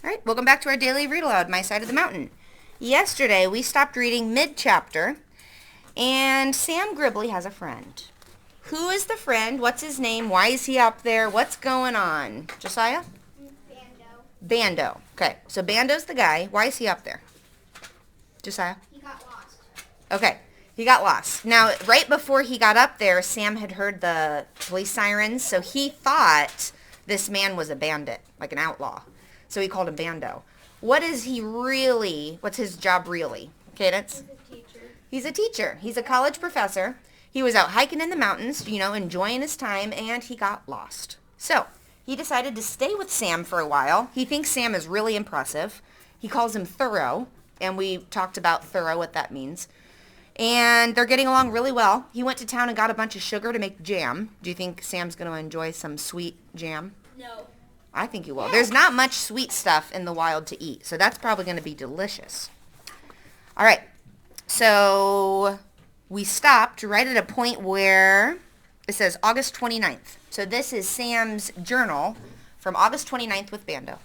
All right, welcome back to our daily read aloud, My Side of the Mountain. Yesterday, we stopped reading mid-chapter, and Sam Gribley has a friend. Who is the friend? What's his name? Why is he up there? What's going on? Josiah? Bando. Bando. Okay, so Bando's the guy. Why is he up there? Josiah? He got lost. Okay, he got lost. Now, right before he got up there, Sam had heard the police sirens, so he thought this man was a bandit, like an outlaw. So he called him Bando. What's his job really? Cadence? He's a teacher. He's a teacher. He's a college professor. He was out hiking in the mountains, enjoying his time, and he got lost. So he decided to stay with Sam for a while. He thinks Sam is really impressive. He calls him thorough, and we talked about thorough, what that means. And they're getting along really well. He went to town and got a bunch of sugar to make jam. Do you think Sam's going to enjoy some sweet jam? No. I think you will. There's not much sweet stuff in the wild to eat, so that's probably going to be delicious. All right, so we stopped right at a point where it says August 29th. So this is Sam's journal from August 29th with Bando.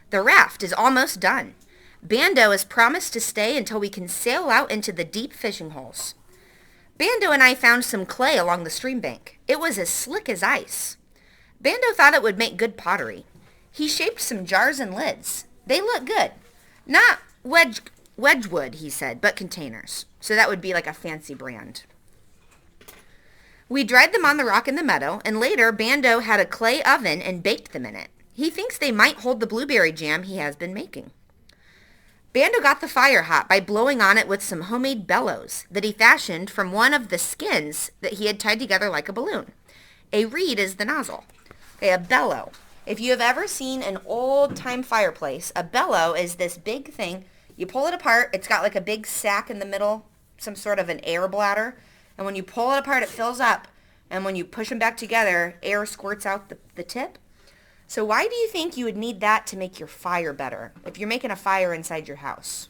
The raft is almost done. Bando has promised to stay until we can sail out into the deep fishing holes. Bando and I found some clay along the stream bank. It was as slick as ice. Bando thought it would make good pottery. He shaped some jars and lids. They look good. Not Wedgwood, he said, but containers. So that would be like a fancy brand. We dried them on the rock in the meadow, and later Bando had a clay oven and baked them in it. He thinks they might hold the blueberry jam he has been making. Bando got the fire hot by blowing on it with some homemade bellows that he fashioned from one of the skins that he had tied together like a balloon. A reed is the nozzle. Okay, a bellow. If you have ever seen an old-time fireplace, a bellow is this big thing. You pull it apart. It's got like a big sack in the middle, some sort of an air bladder. And when you pull it apart, it fills up. And when you push them back together, air squirts out the tip. So why do you think you would need that to make your fire better if you're making a fire inside your house?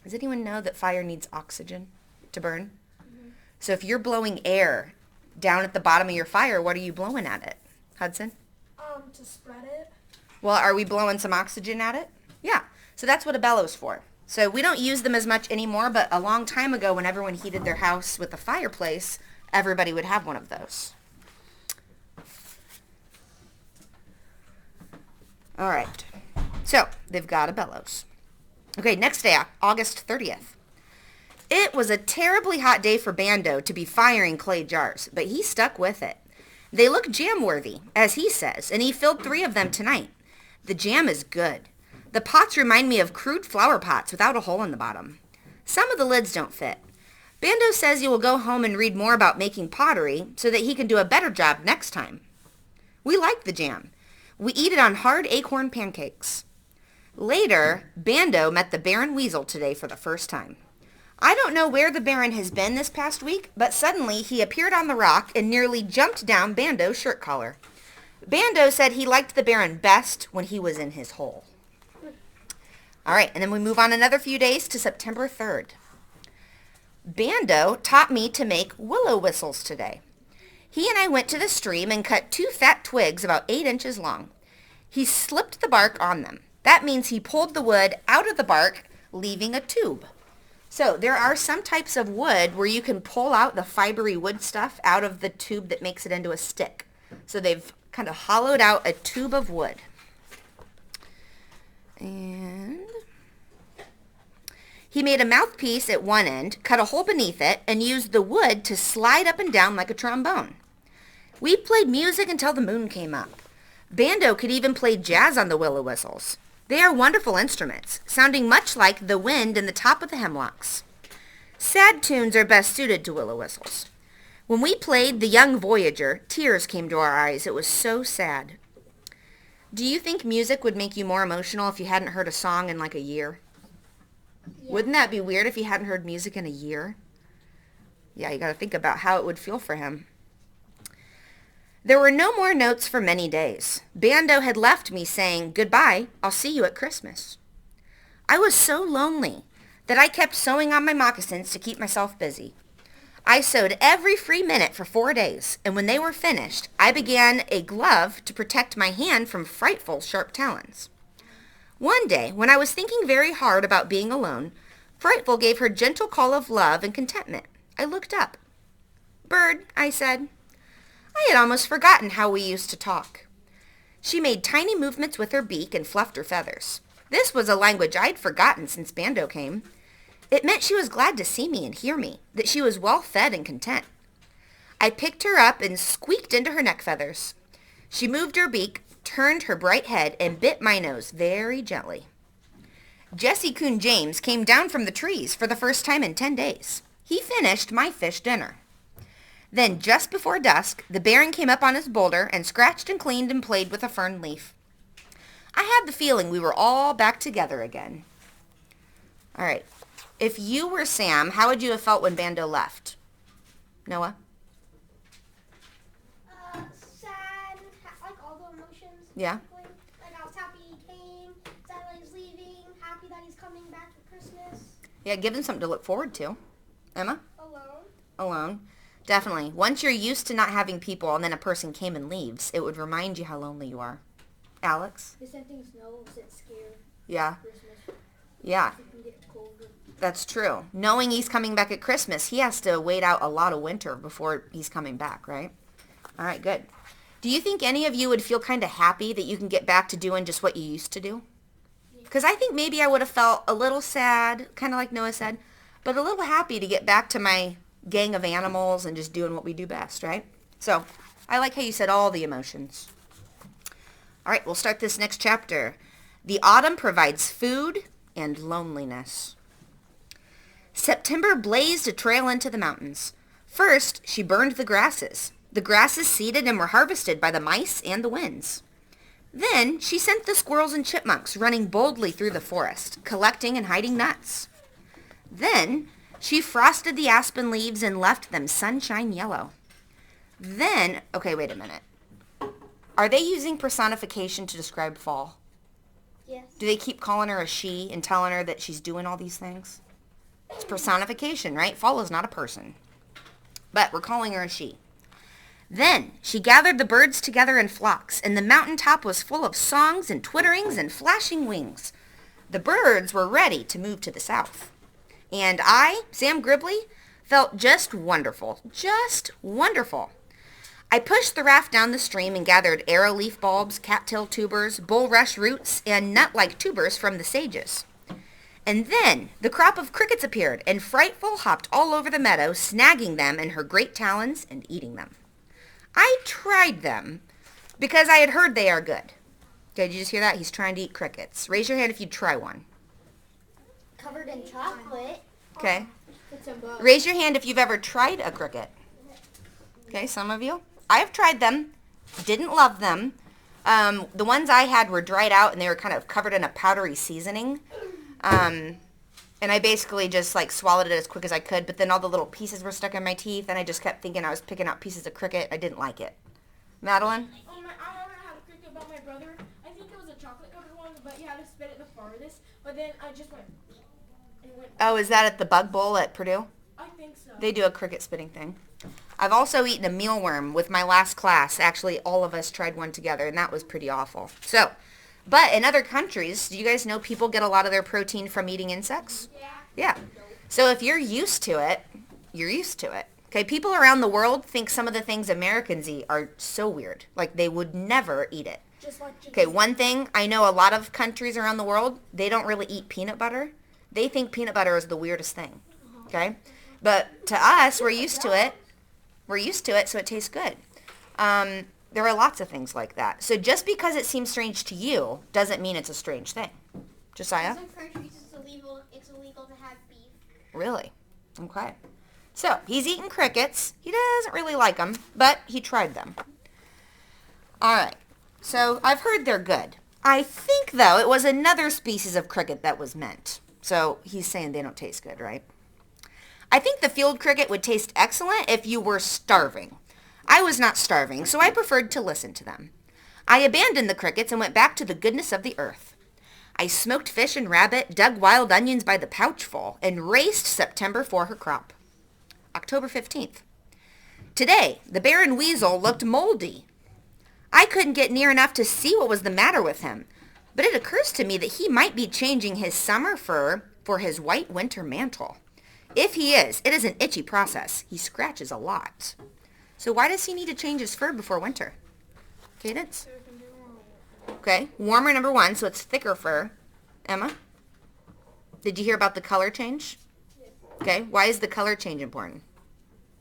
Does anyone know that fire needs oxygen to burn? Mm-hmm. So if you're blowing air down at the bottom of your fire, what are you blowing at it? Hudson? To spread it. Well, are we blowing some oxygen at it? Yeah. So that's what a bellow's for. So we don't use them as much anymore, but a long time ago when everyone heated their house with a fireplace, everybody would have one of those. All right. So they've got a bellows. Okay, next day, August 30th. It was a terribly hot day for Bando to be firing clay jars, but he stuck with it. They look jam-worthy, as he says, and he filled 3 of them tonight. The jam is good. The pots remind me of crude flower pots without a hole in the bottom. Some of the lids don't fit. Bando says he will go home and read more about making pottery so that he can do a better job next time. We like the jam. We eat it on hard acorn pancakes. Later, Bando met the Baron Weasel today for the first time. I don't know where the Baron has been this past week, but suddenly he appeared on the rock and nearly jumped down Bando's shirt collar. Bando said he liked the Baron best when he was in his hole. All right, and then we move on another few days to September 3rd. Bando taught me to make willow whistles today. He and I went to the stream and cut 2 fat twigs about 8 inches long. He slipped the bark on them. That means he pulled the wood out of the bark, leaving a tube. So there are some types of wood where you can pull out the fibery wood stuff out of the tube that makes it into a stick. So they've kind of hollowed out a tube of wood. And he made a mouthpiece at one end, cut a hole beneath it, and used the wood to slide up and down like a trombone. We played music until the moon came up. Bando could even play jazz on the willow whistles. They are wonderful instruments, sounding much like the wind in the top of the hemlocks. Sad tunes are best suited to willow whistles. When we played The Young Voyager, tears came to our eyes. It was so sad. Do you think music would make you more emotional if you hadn't heard a song in like a year? Yeah. Wouldn't that be weird if you hadn't heard music in a year? Yeah, you got to think about how it would feel for him. There were no more notes for many days. Bando had left me saying, "Goodbye, I'll see you at Christmas." I was so lonely that I kept sewing on my moccasins to keep myself busy. I sewed every free minute for 4 days, and when they were finished, I began a glove to protect my hand from frightful sharp talons. One day, when I was thinking very hard about being alone, Frightful gave her gentle call of love and contentment. I looked up. "Bird," I said. I had almost forgotten how we used to talk. She made tiny movements with her beak and fluffed her feathers. This was a language I'd forgotten since Bando came. It meant she was glad to see me and hear me, that she was well fed and content. I picked her up and squeaked into her neck feathers. She moved her beak, turned her bright head, and bit my nose very gently. Jesse Coon James came down from the trees for the first time in 10 days. He finished my fish dinner. Then, just before dusk, the Baron came up on his boulder and scratched and cleaned and played with a fern leaf. I had the feeling we were all back together again. All right. If you were Sam, how would you have felt when Bando left? Noah? Sad, like all the emotions. Yeah. Basically. Like I was happy he came, sad that he's leaving, happy that he's coming back for Christmas. Yeah, give them something to look forward to. Emma? Alone. Alone. Definitely. Once you're used to not having people and then a person came and leaves, it would remind you how lonely you are. Alex? The same thing snow, sit scared. Yeah. Christmas. Yeah. It can get colder. That's true. Knowing he's coming back at Christmas, he has to wait out a lot of winter before he's coming back, right? All right, good. Do you think any of you would feel kind of happy that you can get back to doing just what you used to do? Because I think maybe I would have felt a little sad, kind of like Noah said, but a little happy to get back to my gang of animals and just doing what we do best, right? So I like how you said all the emotions. All right, we'll start this next chapter. The autumn provides food and loneliness. September blazed a trail into the mountains. First, she burned the grasses. The grasses seeded and were harvested by the mice and the winds. Then she sent the squirrels and chipmunks running boldly through the forest, collecting and hiding nuts. Then she frosted the aspen leaves and left them sunshine yellow. Then, okay, wait a minute. Are they using personification to describe fall? Yes. Do they keep calling her a she and telling her that she's doing all these things? It's personification, right? Fall is not a person. But we're calling her a she. Then she gathered the birds together in flocks, and the mountaintop was full of songs and twitterings and flashing wings. The birds were ready to move to the south. And I, Sam Gribley, felt just wonderful. Just wonderful. I pushed the raft down the stream and gathered arrowleaf bulbs, cattail tubers, bulrush roots, and nut-like tubers from the sages. And then the crop of crickets appeared, and Frightful hopped all over the meadow, snagging them in her great talons and eating them. I tried them because I had heard they are good. Did you just hear that? He's trying to eat crickets. Raise your hand if you'd try one. Covered in chocolate. Okay. It's a bug. Raise your hand if you've ever tried a cricket. Okay, some of you. I have tried them. Didn't love them. The ones I had were dried out and they were kind of covered in a powdery seasoning. And I basically just like swallowed it as quick as I could, but then all the little pieces were stuck in my teeth and I just kept thinking I was picking out pieces of cricket. I didn't like it. Madeline? I remember how to cricket about my brother. I think it was a chocolate covered one, but you had to spit it the farthest. But then I just went. And went. Oh, is that at the Bug Bowl at Purdue? I think so. They do a cricket spitting thing. I've also eaten a mealworm with my last class. Actually, all of us tried one together, and that was pretty awful. So, but in other countries, do you guys know people get a lot of their protein from eating insects? Yeah. So if you're used to it, you're used to it. Okay, people around the world think some of the things Americans eat are so weird. Like they would never eat it. Just like Okay, one thing, I know a lot of countries around the world, they don't really eat peanut butter. They think peanut butter is the weirdest thing. Okay? But to us, we're used to it. We're used to it, so it tastes good. There are lots of things like that. So just because it seems strange to you doesn't mean it's a strange thing. Josiah? Some countries it's illegal to have beef. Really? Okay. So he's eating crickets. He doesn't really like them, but he tried them. All right. So I've heard they're good. I think, though, it was another species of cricket that was meant. So he's saying they don't taste good, right? I think the field cricket would taste excellent if you were starving. I was not starving, so I preferred to listen to them. I abandoned the crickets and went back to the goodness of the earth. I smoked fish and rabbit, dug wild onions by the pouchful, and raced September for her crop. October 15th. Today, the Baron Weasel looked moldy. I couldn't get near enough to see what was the matter with him. But it occurs to me that he might be changing his summer fur for his white winter mantle. If he is, it is an itchy process. He scratches a lot. So why does he need to change his fur before winter? Cadence? Okay, warmer number 1, so it's thicker fur. Emma? Did you hear about the color change? Yes. Okay, why is the color change important?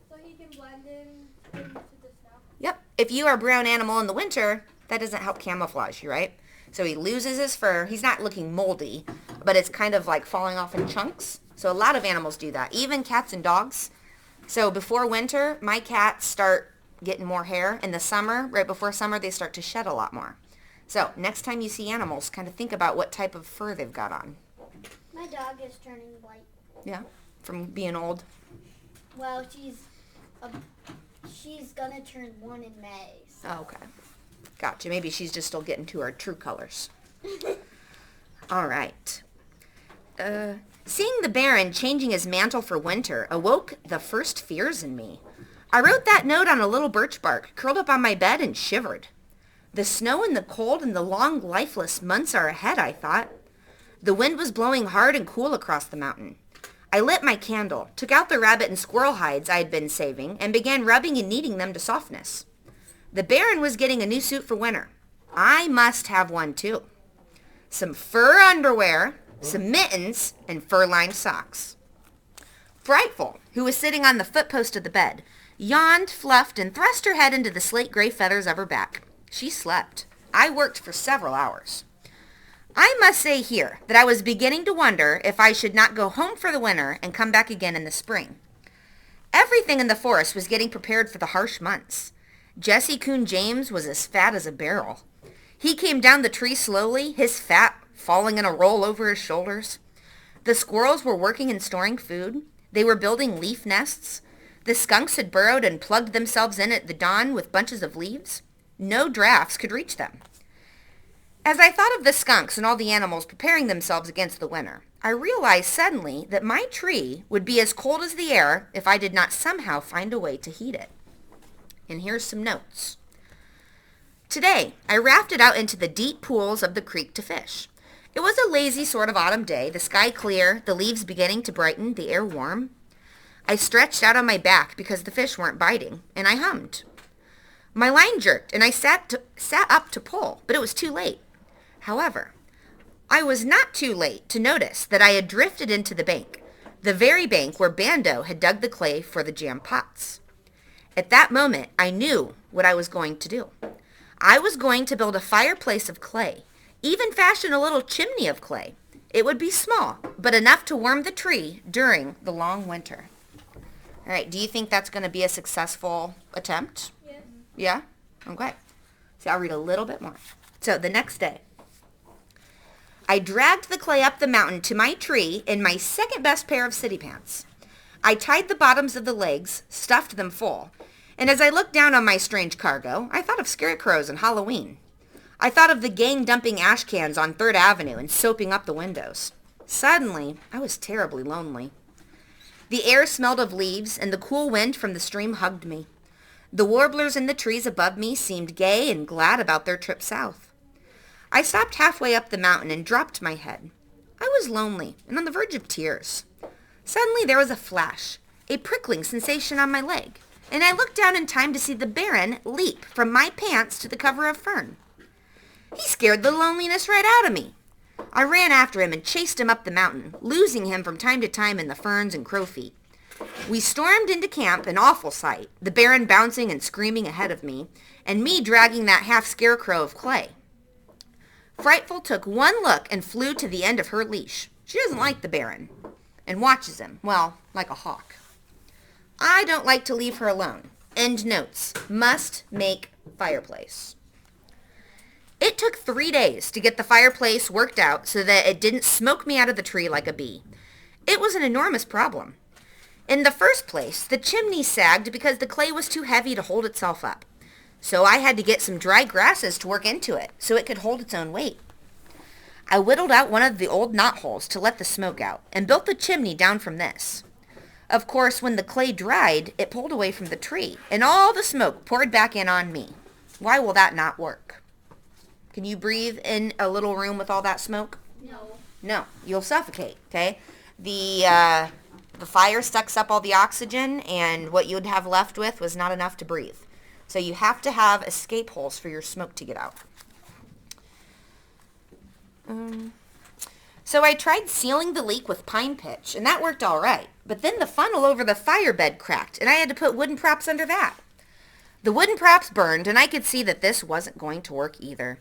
So he can blend into the snow. Yep, if you are a brown animal in the winter, that doesn't help camouflage you, right? So he loses his fur. He's not looking moldy, but it's kind of like falling off in chunks. So a lot of animals do that, even cats and dogs. So before winter, my cats start getting more hair. In the summer, right before summer, they start to shed a lot more. So next time you see animals, kind of think about what type of fur they've got on. My dog is turning white. Yeah, from being old. Well, she's gonna turn 1 in May. So. Oh, okay. Gotcha. Maybe she's just still getting to her true colors. All right. Seeing the Baron changing his mantle for winter awoke the first fears in me. I wrote that note on a little birch bark, curled up on my bed, and shivered. The snow and the cold and the long, lifeless months are ahead, I thought. The wind was blowing hard and cool across the mountain. I lit my candle, took out the rabbit and squirrel hides I had been saving, and began rubbing and kneading them to softness. The Baron was getting a new suit for winter. I must have one too. Some fur underwear, some mittens, and fur-lined socks. Frightful, who was sitting on the footpost of the bed, yawned, fluffed, and thrust her head into the slate-gray feathers of her back. She slept. I worked for several hours. I must say here that I was beginning to wonder if I should not go home for the winter and come back again in the spring. Everything in the forest was getting prepared for the harsh months. Jesse Coon James was as fat as a barrel. He came down the tree slowly, his fat falling in a roll over his shoulders. The squirrels were working and storing food. They were building leaf nests. The skunks had burrowed and plugged themselves in at the dawn with bunches of leaves. No drafts could reach them. As I thought of the skunks and all the animals preparing themselves against the winter, I realized suddenly that my tree would be as cold as the air if I did not somehow find a way to heat it. And here's some notes. Today, I rafted out into the deep pools of the creek to fish. It was a lazy sort of autumn day, the sky clear, the leaves beginning to brighten, the air warm. I stretched out on my back because the fish weren't biting, and I hummed. My line jerked, and I sat up to pull, but it was too late. However, I was not too late to notice that I had drifted into the bank, the very bank where Bando had dug the clay for the jam pots. At that moment, I knew what I was going to do. I was going to build a fireplace of clay, even fashion a little chimney of clay. It would be small, but enough to warm the tree during the long winter. All right, do you think that's going to be a successful attempt? Yes. Yeah? Okay. So I'll read a little bit more. So the next day, I dragged the clay up the mountain to my tree in my second best pair of city pants. I tied the bottoms of the legs, stuffed them full, and as I looked down on my strange cargo, I thought of scarecrows and Halloween. I thought of the gang dumping ash cans on 3rd Avenue and soaping up the windows. Suddenly, I was terribly lonely. The air smelled of leaves, and the cool wind from the stream hugged me. The warblers in the trees above me seemed gay and glad about their trip south. I stopped halfway up the mountain and dropped my head. I was lonely and on the verge of tears. Suddenly there was a flash, a prickling sensation on my leg, and I looked down in time to see the Baron leap from my pants to the cover of fern. He scared the loneliness right out of me. I ran after him and chased him up the mountain, losing him from time to time in the ferns and crow feet. We stormed into camp, an awful sight, the Baron bouncing and screaming ahead of me, and me dragging that half scarecrow of clay. Frightful took one look and flew to the end of her leash. She doesn't like the Baron, and watches him, well, like a hawk. I don't like to leave her alone. End notes. Must make fireplace. It took 3 days to get the fireplace worked out so that it didn't smoke me out of the tree like a bee. It was an enormous problem. In the first place, the chimney sagged because the clay was too heavy to hold itself up. So I had to get some dry grasses to work into it so it could hold its own weight. I whittled out one of the old knotholes to let the smoke out and built the chimney down from this. Of course, when the clay dried, it pulled away from the tree, and all the smoke poured back in on me. Why will that not work? Can you breathe in a little room with all that smoke? No. No, you'll suffocate, okay? The fire sucks up all the oxygen, and what you'd have left with was not enough to breathe. So you have to have escape holes for your smoke to get out. So I tried sealing the leak with pine pitch, and that worked all right. But then the funnel over the fire bed cracked, and I had to put wooden props under that. The wooden props burned, and I could see that this wasn't going to work either.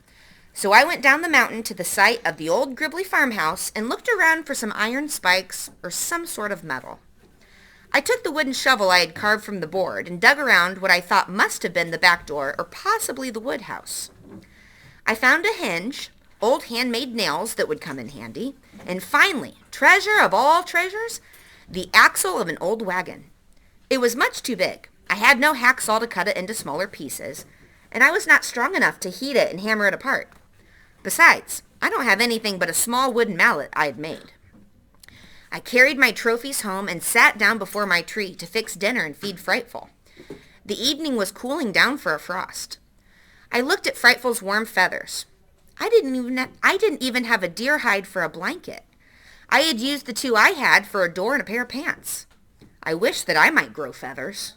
So I went down the mountain to the site of the old Gribbly farmhouse and looked around for some iron spikes or some sort of metal. I took the wooden shovel I had carved from the board and dug around what I thought must have been the back door or possibly the wood house. I found a hinge, old handmade nails that would come in handy, and finally, treasure of all treasures, the axle of an old wagon. It was much too big. I had no hacksaw to cut it into smaller pieces, and I was not strong enough to heat it and hammer it apart. Besides, I don't have anything but a small wooden mallet I had made. I carried my trophies home and sat down before my tree to fix dinner and feed Frightful. The evening was cooling down for a frost. I looked at Frightful's warm feathers. I didn't even have a deer hide for a blanket. I had used the two I had for a door and a pair of pants. I wish that I might grow feathers.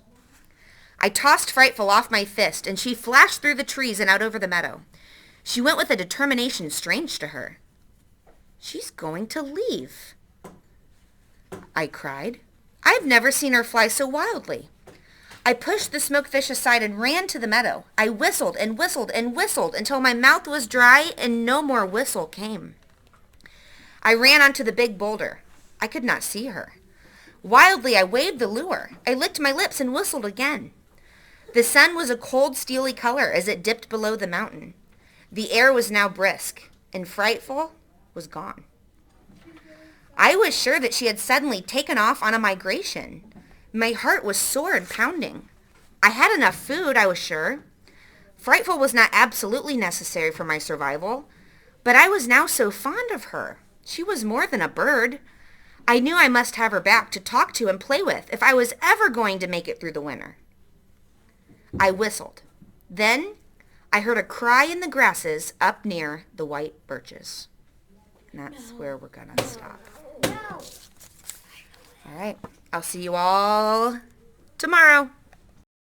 I tossed Frightful off my fist, and she flashed through the trees and out over the meadow. She went with a determination strange to her. She's going to leave, I cried. I've never seen her fly so wildly. I pushed the smokefish aside and ran to the meadow. I whistled and whistled and whistled until my mouth was dry and no more whistle came. I ran onto the big boulder. I could not see her. Wildly, I waved the lure. I licked my lips and whistled again. The sun was a cold, steely color as it dipped below the mountain. The air was now brisk, and Frightful was gone. I was sure that she had suddenly taken off on a migration. My heart was sore and pounding. I had enough food, I was sure. Frightful was not absolutely necessary for my survival, but I was now so fond of her. She was more than a bird. I knew I must have her back to talk to and play with if I was ever going to make it through the winter. I whistled. Then I heard a cry in the grasses up near the white birches. And that's where we're going to stop. No. All right. I'll see you all tomorrow.